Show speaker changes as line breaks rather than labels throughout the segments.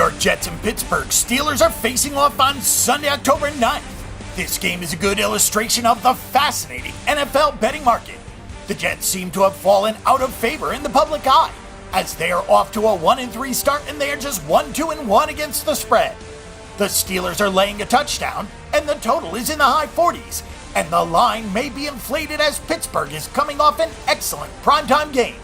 York Jets and Pittsburgh Steelers are facing off on Sunday, October 9th. This game is a good illustration of the fascinating NFL betting market. The Jets seem to have fallen out of favor in the public eye, as they are off to a 1-3 start and they are just 1-2-1 against the spread. The Steelers are laying a touchdown, and the total is in the high 40s, and the line may be inflated as Pittsburgh is coming off an excellent primetime game.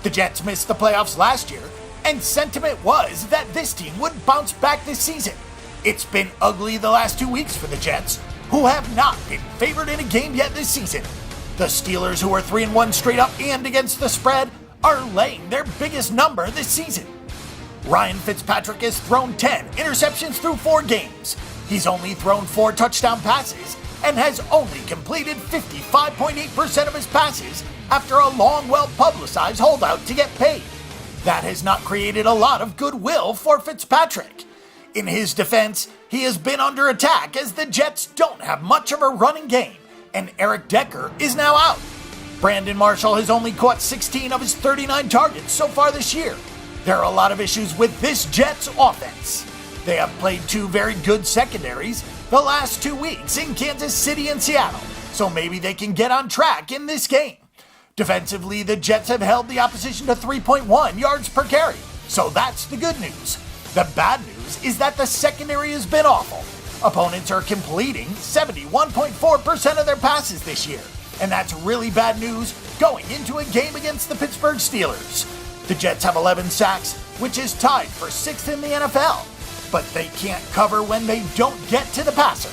The Jets missed the playoffs last year, and sentiment was that this team would bounce back this season. It's been ugly the last 2 weeks for the Jets, who have not been favored in a game yet this season. The Steelers, who are 3-1 straight up and against the spread, are laying their biggest number this season. Ryan Fitzpatrick has thrown 10 interceptions through 4 games. He's only thrown 4 touchdown passes and has only completed 55.8% of his passes after a long, well-publicized holdout to get paid. That has not created a lot of goodwill for Fitzpatrick. In his defense, he has been under attack as the Jets don't have much of a running game, and Eric Decker is now out. Brandon Marshall has only caught 16 of his 39 targets so far this year. There are a lot of issues with this Jets offense. They have played 2 very good secondaries the last 2 weeks in Kansas City and Seattle, so maybe they can get on track in this game. Defensively, the Jets have held the opposition to 3.1 yards per carry, so that's the good news. The bad news is that the secondary has been awful. Opponents are completing 71.4% of their passes this year, and that's really bad news going into a game against the Pittsburgh Steelers. The Jets have 11 sacks, which is tied for 6th in the NFL, but they can't cover when they don't get to the passer.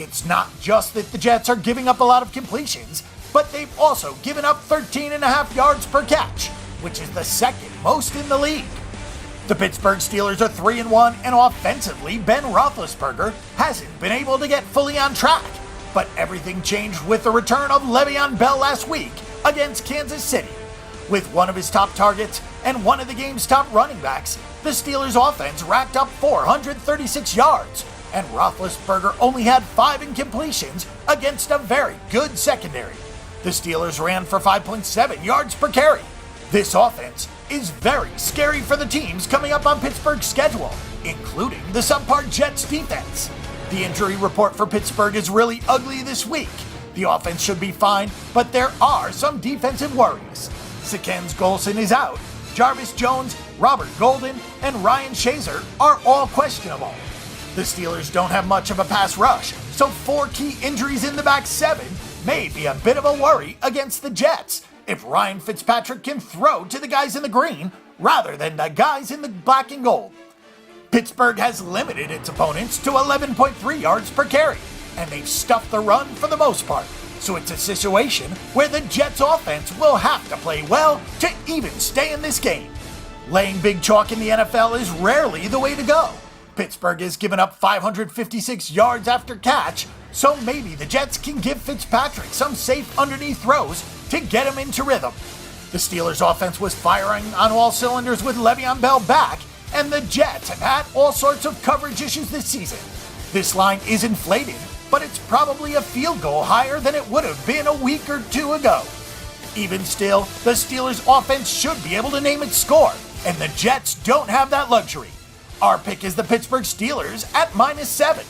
It's not just that the Jets are giving up a lot of completions, but they've also given up 13.5 yards per catch, which is the second most in the league. The Pittsburgh Steelers are 3-1, and offensively, Ben Roethlisberger hasn't been able to get fully on track. But everything changed with the return of Le'Veon Bell last week against Kansas City. With one of his top targets and one of the game's top running backs, the Steelers' offense racked up 436 yards, and Roethlisberger only had 5 incompletions against a very good secondary. The Steelers ran for 5.7 yards per carry. This offense is very scary for the teams coming up on Pittsburgh's schedule, including the subpar Jets defense. The injury report for Pittsburgh is really ugly this week. The offense should be fine, but there are some defensive worries. Sekens Golson is out. Jarvis Jones, Robert Golden, and Ryan Shazer are all questionable. The Steelers don't have much of a pass rush, so 4 key injuries in the back 7 may be a bit of a worry against the Jets if Ryan Fitzpatrick can throw to the guys in the green rather than the guys in the black and gold. Pittsburgh has limited its opponents to 11.3 yards per carry, and they've stuffed the run for the most part, so it's a situation where the Jets offense will have to play well to even stay in this game. Laying big chalk in the NFL is rarely the way to go. Pittsburgh has given up 556 yards after catch, so maybe the Jets can give Fitzpatrick some safe underneath throws to get him into rhythm. The Steelers' offense was firing on all cylinders with Le'Veon Bell back, and the Jets have had all sorts of coverage issues this season. This line is inflated, but it's probably a field goal higher than it would have been a week or 2 ago. Even still, the Steelers' offense should be able to name its score, and the Jets don't have that luxury. Our pick is the Pittsburgh Steelers at -7.